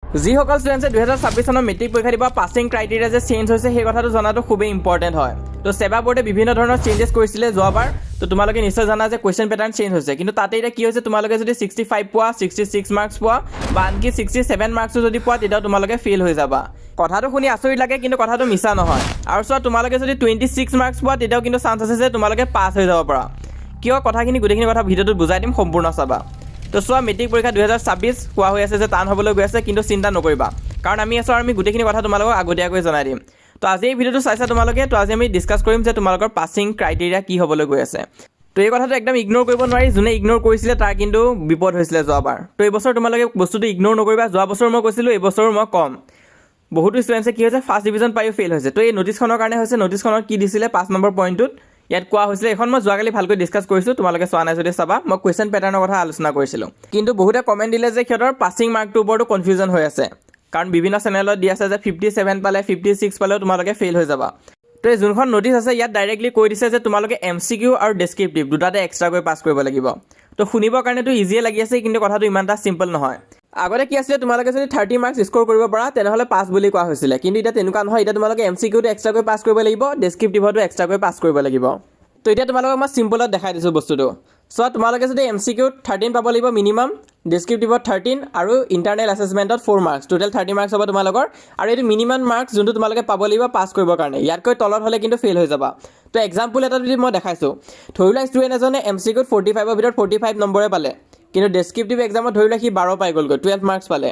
যিসকল ষ্টুডেণ্টছে 2026 চনৰ মেট্ৰিক পৰীক্ষা দিব পাছিং ক্ৰাইটেৰিয়া যে চেঞ্জ হৈছে সেই কথাটো জনাটো খুবেই ইম্পৰ্টেণ্ট হয়। তো সেবা বোৰ্ডে বিভিন্ন ধৰণৰ চেঞ্জেছ কৰিছিলে যোৱাবাৰ। তো তোমালোকে নিশ্চয় জানা যে কুৱেশ্যন পেটাৰ্ণ চেঞ্জ হৈছে, কিন্তু তাতে এতিয়া কি হৈছে, তোমালোকে যদি 65 পোৱা, 66 মাৰ্কছ পোৱা বা আনকি 67 মাৰ্কছো যদি পোৱা তেতিয়াও তোমালোকে ফেইল হৈ যাবা। কথাটো শুনি আচৰিত লাগে, কিন্তু কথাটো মিছা নহয়। আৰু চোৱা, তোমালোকে যদি 26 মাৰ্কছ পোৱা তেতিয়াও কিন্তু চান্স আছে যে তোমালোকে পাছ হৈ যাব পাৰা। কিয় কথাখিনি গোটেইখিনি কথা ভিডিঅ'টোত বুজাই দিম, সম্পূৰ্ণ চাবা। তো চোৱা, মেট্ৰিক পৰীক্ষা 2026 কোৱা হৈ আছে যে টান হ'বলৈ গৈ আছে, কিন্তু চিন্তা নকৰিবা, কাৰণ আমি আছোঁ আৰু আমি গোটেইখিনি কথা তোমালোকক আগতীয়াকৈ জনাই দিম। তো আজি এই ভিডিঅ'টো চাইছা তোমালোকে, তো আজি আমি ডিছকাছ কৰিম যে তোমালোকৰ পাছিং ক্ৰাইটেৰিয়া কি হ'বলৈ গৈ আছে। তো এই কথাটো একদম ইগন'ৰ কৰিব নোৱাৰি, যোনে ইগন'ৰ কৰিছিলে তাৰ কিন্তু বিপদ হৈছিলে যোৱাবাৰ। তো এইবছৰ তোমালোকে বস্তুটো ইগন'ৰ নকৰিবা। যোৱা বছৰ মই কৈছিলোঁ, এইবছৰো মই কম। বহুতো ষ্টুডেণ্টছে কি হৈছে, ফাৰ্ষ্ট ডিভিজন পায়ো ফেইল হৈছে। তো এই নটিছখনৰ কাৰণে হৈছে। নটিছখনত কি দিছিলে 5 নম্বৰ পইণ্টটোত ইয়াত কোৱা হৈছিলে, এখন মই যোৱাকালি ভালকৈ ডিছকাছ কৰিছোঁ, তোমালোকে চোৱা নাই যদি চাবা। মই কুৱেশ্যন পেটাৰ্ণৰ কথা আলোচনা কৰিছিলোঁ, কিন্তু বহুতে কমেণ্ট দিলে যে সিহঁতৰ পাছিং মাৰ্কটোৰ ওপৰতো কনফিউজন হৈ আছে, কাৰণ বিভিন্ন চেনেলত দি আছে যে 57 পালে 56 পালেও তোমালোকে ফেইল হৈ যাবা। তো এই যোনখন নটিছ আছে ইয়াত ডাইৰেক্টলি কৈ দিছে যে তোমালোকে MCQ আৰু ডেছক্ৰিপটিভ দুটাতে এক্সট্ৰাকৈ পাছ কৰিব লাগিব। তো শুনিবৰ কাৰণেতো ইজিয়ে লাগি আছে, কিন্তু কথাটো ইমান এটা চিম্পল নহয়। আগতে কি আছিলে, তোমালোকে যদি 30 মাৰ্কছ স্ক'ৰ কৰিব পাৰা তেনেহ'লে পাছ বুলি কোৱা হৈছিলে, কিন্তু এতিয়া তেনেকুৱা নহয়। এতিয়া তোমালোকে MCQটো এক্সট্ৰাকৈ পাছ কৰিব লাগিব, ডেছক্ৰিপটিভতো এক্সট্ৰাকৈ পাছ কৰিব লাগিব। তো এতিয়া তোমালোকক মই চিম্পলত দেখাই দিছোঁ বস্তুটো। চোৱা, তোমালোকে যদি MCQত 13 পাব লাগিব মিনিমাম, ডেছক্ৰিপটিভত 13 আৰু ইণ্টাৰনেল এছেছমেণ্টত 4 মাৰ্কছ, টোটেল 30 মাৰ্কছ হ'ব তোমালোকৰ। আৰু এইটো মিনিমাম মাৰ্কছ যোনটো তোমালোকে পাব লাগিব পাছ কৰিবৰ কাৰণে। ইয়াতকৈ তলত হ'লে কিন্তু ফেইল হৈ যাবা। তো এক্সাম্পল এটা যদি মই দেখাইছোঁ, ধৰি লোৱা ষ্টুডেণ্ট এজনে MCQত 45ৰ ভিতৰত 45 নম্বৰে পালে, কিন্তু ডেছক্ৰিপটিভ এক্সামত ধৰি লোৱা সি 12 পাই গ'লগৈ, 12 মাৰ্কছ পালে।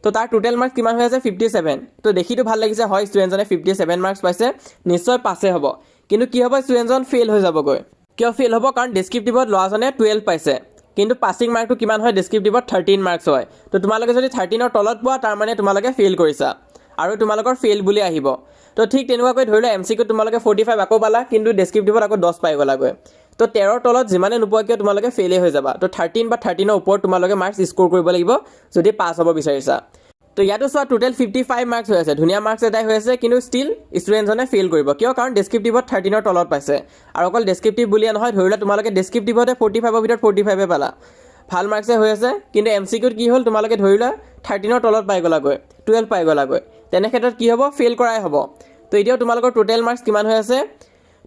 তো তাৰ টোটেল মাৰ্কছ কিমান হৈ আছে, 57। তো দেখিতো ভাল লাগিছে, হয় ষ্টুডেণ্টজনে 57 মাৰ্কছ পাইছে, নিশ্চয় পাছে হ'ব। কিন্তু কি হ'ব, ষ্টুডেণ্টজন ফেইল হৈ যাবগৈ। কিয় ফেইল হ'ব, কাৰণ ডেছক্ৰিপটিভত ল'ৰাজনে 12 পাইছে, কিন্তু পাছিং মাৰ্কটো কিমান হয়, ডেছক্ৰিপটিভত 13 মাৰ্কছ হয়। তো তোমালোকে যদি 13ৰ তলত পোৱা তাৰ মানে তোমালোকে ফেইল কৰিছা, আৰু তোমালোকৰ ফেইল বুলি আহিব। তো ঠিক তেনেকুৱাকৈ ধৰি লোৱা MCQত তোমালোকে 45 আকৌ পালা, কিন্তু ডেছক্ৰিপটিভত আকৌ 10 পাই গ'লাগৈ। তো 13ৰ তলত যিমানে নোপোৱা কিয় তোমালোকে ফেইলেই হৈ যাবা। তো 13 বা 13ৰ ওপৰত তোমালোকে মাৰ্কছ স্ক'ৰ কৰিব লাগিব যদি পাছ হ'ব বিচাৰিছা। তো ইয়াতো চোৱা, টোটেল 55 মাৰ্কছ হৈ আছে, ধুনীয়া মাৰ্কছ এটাই হৈ আছে, কিন্তু ষ্টিল ষ্টুডেণ্টজনে ফেইল কৰিব। কিয়, কাৰণ ডেছক্ৰিপটিভত 13ৰ তলত পাইছে। আৰু অকল ডেছক্ৰিপটিভ বুলিয়ে নহয়, ধৰি লোৱা তোমালোকে ডেছক্ৰিপটিভতে 45ৰ ভিতৰত 45 পালা, ভাল মাৰ্কছে হৈ আছে, কিন্তু MCQত কি হ'ল, তোমালোকে ধৰি লোৱা 13ৰ তলত পাই গ'লাগৈ, 12 পাই গ'লাগৈ, তেনে ক্ষেত্ৰত কি হ'ব, ফেইল কৰাই হ'ব। তো এতিয়াও তোমালোকৰ টোটেল মাৰ্কছ কিমান হৈ আছে,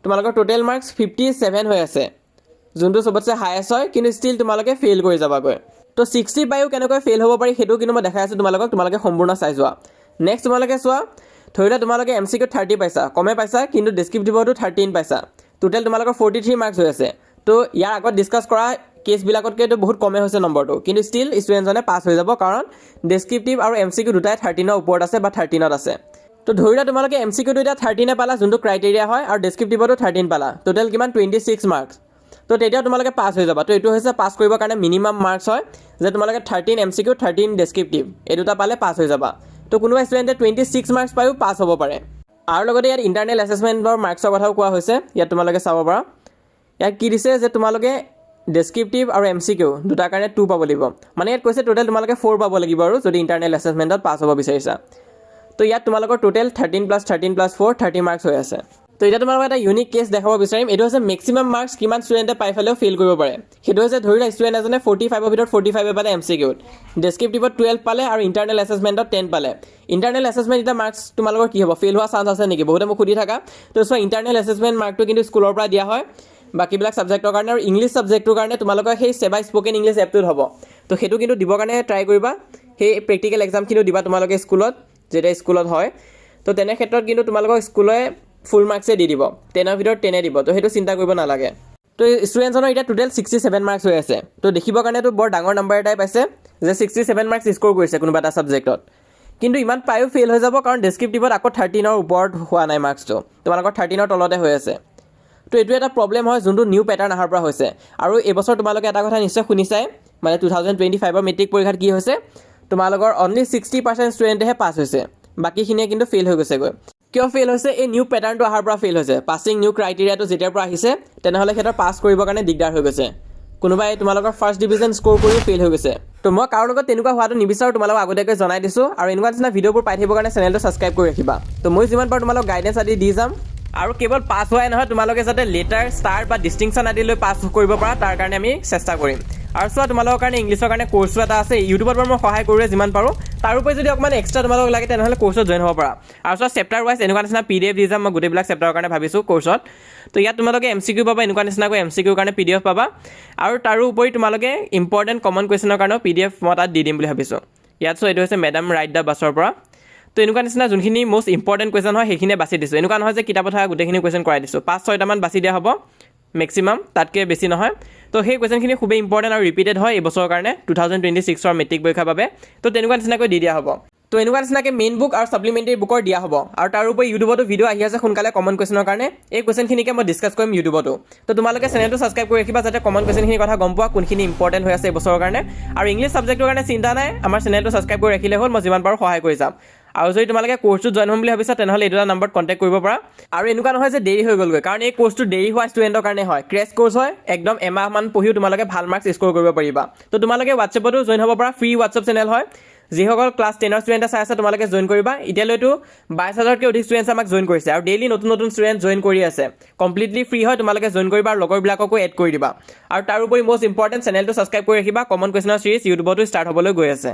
তোমালোকৰ টোটেল মাৰ্কছ 57 হৈ আছে, যোনটো চবতছে হায়েষ্ট হয়, কিন্তু ষ্টিল তোমালোকে ফেইল কৰি যাবাগৈ। তো 60 পায়ো কেনেকৈ ফেইল হ'ব পাৰি সেইটো কিন্তু মই দেখাই আছোঁ তোমালোকক, তোমালোকে সম্পূৰ্ণ চাই যোৱা। নেক্সট তোমালোকে চোৱা, ধৰি লোৱা তোমালোকে MCQত 30 পাইছা, কমে পাইছা, কিন্তু ডেছক্ৰিপটিভতো 13 পাইছা, টোটেল তোমালোকৰ 43 মাৰ্কছ হৈ আছে। তো ইয়াৰ আগত ডিছকাছ কৰা কেছবিলাকতকৈতো বহুত কমে হৈছে নম্বৰটো, কিন্তু ষ্টিল ষ্টুডেণ্টজনে পাছ হৈ যাব, কাৰণ ডেছক্ৰিপটিভ আৰু MCQ দুটাই 13ৰ ওপৰত আছে বা 13ত আছে। তো ধৰি লোৱা তোমালোকে MCQটো এতিয়া 13 পালা, যোনটো ক্ৰাইটেৰিয়া হয়, আৰু ডেছক্ৰিপটিভতো 13 পালা, টোটেল কিমান, 26 মাৰ্কছ। তো তেতিয়াও তোমালোকে পাছ হৈ যাবা। তো এইটো হৈছে পাছ কৰিবৰ কাৰণে মিনিমাম মাৰ্কছ হয়, যে তোমালোকে 13 MCQ 13 ডেছক্ৰিপটিভ এই দুটা পালে পাছ হৈ যাবা। তো কোনোবা ষ্টুডেণ্টে 26 মাৰ্কছ পায়ো পাছ হ'ব পাৰে। আৰু লগতে ইয়াত ইণ্টাৰনেল এছেছমেণ্টৰ মাৰ্কছৰ কথাও কোৱা হৈছে, ইয়াত তোমালোকে চাব পাৰা। ইয়াত কি দিছে, যে তোমালোকে ডেছক্ৰিপটিভ আৰু MCQ দুটাৰ কাৰণে 2 পাব লাগিব, মানে ইয়াত কৈছে টোটেল তোমালোকে 4 পাব লাগিব আৰু যদি ইণ্টাৰনেল এছেছমেণ্টত পাছ হ'ব বিচাৰিছা। তো ইয়াত তোমালোকৰ টোটেল 13 + 13 + 4 30 মাৰ্কছ হৈ আছে। তো এতিয়া তোমালোকক এটা ইউনিক কেছ দেখাব বিচাৰিম। এইটো হৈছে মেক্সিমাম মাৰ্কছ কিমান ষ্টুডেণ্টে পাই পেলাইও ফেইল কৰিব পাৰে। সেইটো হৈছে ধৰি লোৱা ষ্টুডেণ্ট এজনে 45ৰ ভিতৰত 45 পালে MCQত, ডেছক্ৰিপটিভত 12 পালে আৰু ইণ্টাৰনেল এছেছমেণ্টত 10 পালে। ইণ্টাৰনেল এছেছমেণ্ট এতিয়া মাৰ্কছ তোমালোকৰ কি হ'ব, ফেইল হোৱা চান্স আছে নেকি, বহুতে মোক সুধি থাকা। তো চোৱা, ইণ্টাৰনেল এছেছমেণ্ট মাৰ্কটো কিন্তু স্কুলৰ পৰা দিয়া হয় বাকীবিলাক ছাবজেক্টৰ কাৰণে, আৰু ইংলিছ ছাবজেক্টটোৰ কাৰণে তোমালোকৰ সেই সেবা স্পকেন ইংলিছ এপটোত হ'ব। তো সেইটো কিন্তু দিবৰ কাৰণে ট্ৰাই কৰিবা, সেই প্ৰেক্টিকেল এক্সামখিনিও দিবা তোমালোকে স্কুলত, যেতিয়া স্কুলত হয়। তো তেনে ক্ষেত্ৰত কিন্তু তোমালোকক স্কুলে ফুল মাৰ্কছে দি দিব, 10ৰ ভিতৰত 10 দিব। তো সেইটো চিন্তা কৰিব নালাগে। তো ষ্টুডেণ্টজনৰ এতিয়া টোটেল 67 মাৰ্কছ হৈ আছে। তো দেখিবৰ কাৰণেতো বৰ ডাঙৰ নম্বৰ এটাই পাইছে, যে 67 মাৰ্কছ স্ক'ৰ কৰিছে কোনোবা এটা ছাবজেক্টত, কিন্তু ইমান পায়ো ফেইল হৈ যাব, কাৰণ ডেছক্ৰিপটিভত আকৌ 13ৰ ওপৰত হোৱা নাই মাৰ্কছটো, তোমালোকৰ 13ৰ তলতে হৈ আছে। তো এইটো এটা প্ৰব্লেম হয়, যোনটো নিউ পেটাৰ্ণ অহাৰ পৰা হৈছে। আৰু এইবছৰ তোমালোকে এটা কথা নিশ্চয় শুনিছাই, মানে 2025ৰ মেট্ৰিক পৰীক্ষাত কি হৈছে, তোমালোকৰ অনলি 60% ষ্টুডেণ্টেহে পাছ হৈছে, বাকীখিনিয়ে কিন্তু ফেইল হৈ গৈছেগৈ। কিয় ফেইল হৈছে, এই নিউ পেটাৰ্ণটো অহাৰ পৰা ফেইল হৈছে। পাছিং নিউ ক্ৰাইটেৰিয়াটো যেতিয়াৰ পৰা আহিছে, তেনেহ'লে সিহঁতৰ পাছ কৰিবৰ কাৰণে দিগদাৰ হৈ গৈছে। কোনোবাই তোমালোকৰ ফাৰ্ষ্ট ডিভিজন স্ক'ৰ কৰি ফেইল হৈ গৈছে। তো মই কাৰো লগত তেনেকুৱা হোৱাটো নিবিচাৰোঁ, তোমালোকক আগতীয়াকৈ জনাই দিছোঁ। আৰু এনেকুৱা নিচিনা ভিডিঅ'বোৰ পাই থাকিবৰ কাৰণে চেনেলটো ছাবস্ক্ৰাইব কৰি ৰাখিবা। তো মই যিমান পাৰোঁ তোমালোকক গাইডেঞ্চ আদি দি যাম। আৰু কেৱল পাছ হোৱাই নহয়, তোমালোকে যাতে লেটাৰ, ষ্টাৰ বা ডিষ্টিংশ্যন আদি লৈ পাছ কৰিব পাৰা, তাৰ কাৰণে আমি চেষ্টা কৰিম। আৰু চোৱা তোমালোকৰ কাৰণে ইংলিছৰ কাৰণে কোৰ্চো এটা আছে ইউটিউবত মই সহায় কৰোঁ যিমান পাৰোঁ তাৰোপৰি যদি অকণমান এক্সট্ৰা তোমালোক লাগে তেনেহ'লে কোৰ্চত জইন হ'ব পাৰা আৰু চোৱা চেপ্টাৰ ৱাইজ এনেকুৱা নিচিনা PDF দি যাম মই গোটেইবিলাক চেপ্টাৰৰ কাৰণে ভাবিছোঁ কোৰ্চত তো ইয়াত তোমালোকে MCQ পাবা এনেকুৱা নিচিনাকৈ MCQৰ কাৰণে PDF পাবা আৰু তাৰোপৰি তোমালোকে ইম্পৰ্টেণ্ট কমন কুৱেশ্যনৰ কাৰণেও PDF মই তাত দি দিম বুলি ভাবিছোঁ ইয়াত চোৱা এইটো হৈছে মেডাম ৰাইট দ্য বাছৰ পৰা তো এনেকুৱা নিচিনা যোনখিনি মষ্ট ইম্পৰ্টেণ্ট কুৱেশ্যন হয় সেইখিনিয়ে বাছি দিছোঁ এনেকুৱা নহয় যে কিতাপত থকা গোটেইখিনি কুৱেশ্যন কৰাই দিছোঁ 5-6টামান বাছি দিয়া হ'ব মেক্সিমাম তাতকৈ বেছি নহয় তো সেই কুৱেশ্যনখিনি খুবেই ইম্পৰ্টেণ্ট আৰু ৰিপিটেড হয় এই বছৰৰ কাৰণে 2026ৰ মেট্ৰিক পৰীক্ষাৰ বাবে তো তেনেকুৱা নিচিনাকৈ দি দিয়া হ'ব তো এনেকুৱা নিচিনাকৈ মেইন বুক আৰু ছাপ্লিমেণ্টাৰী বুকৰ দিয়া হ'ব আৰু তাৰোপৰি ইউটিউবতো ভিডিঅ' আহি আছে সোনকালে কমন কুৱেশ্যনৰ কাৰণে এই কুৱেশ্যনখিনিকে মই ডিছকাছ কৰিম ইউটিউবতো তো তোমালোকে চেনেলটো ছাবস্ক্ৰাইব কৰি ৰাখিবা যাতে কমন কুৱেশ্যনখিনিৰ কথা গম পোৱা কোনখিনি ইম্পৰ্টেণ্ট হৈ আছে এই বছৰৰ কাৰণে আৰু ইংলিছ ছাবজেক্টৰ কাৰণে চিন্তা নাই আমাৰ চেনেলটো ছাবস্ক্ৰাইব কৰি ৰাখিলে হ'ল মই যিমান পাৰোঁ সহায় কৰি যাম আৰু যদি তোমালোকে কোৰ্চটোত জইন হ'ম বুলি ভাবিছা তেনেহ'লে এই দুটা নম্বৰত কণ্টেক্ট কৰিব পাৰা আৰু এনেকুৱা নহয় যে দেৰি হৈ গ'লগৈ কাৰণ এই কোৰ্চটো দেৰি হোৱা ষ্টুডেণ্টৰ কাৰণে হয় ক্ৰেছ কোৰ্চ হয় একদম এমাহমান পঢ়িও তোমালোকে ভাল মাৰ্কছ স্ক'ৰ কৰিব পাৰিবা তো তোমালোকে হোৱাটছএপতো জইন হ'ব পাৰা ফ্ৰী হোৱাটছএপ চেনেল হয় যিসকল ক্লাছ 10ৰ ষ্টুডেণ্টে চাই আছে তোমালোকে জইন কৰিবা এতিয়ালৈতো 22,000তকৈ অধিক ষ্টুডেণ্টছে আমাক জইন কৰিছে আৰু ডেইলি নতুন নতুন ষ্টুডেণ্ট জইন কৰি আছে কমপ্লিটলি ফ্ৰী হয় তোমালোকে জইন কৰিবা আৰু লগৰবিলাককো এড কৰি দিবা আৰু তাৰোপৰি মষ্ট ইম্পৰ্টেণ্ট চেনেলটো ছাবস্ক্ৰাইব কৰি ৰাখিবা কমন কুৱেশ্যনৰ চিৰিজ ইউটিউবতো ষ্টাৰ্ট হ'বলৈ গৈ আছে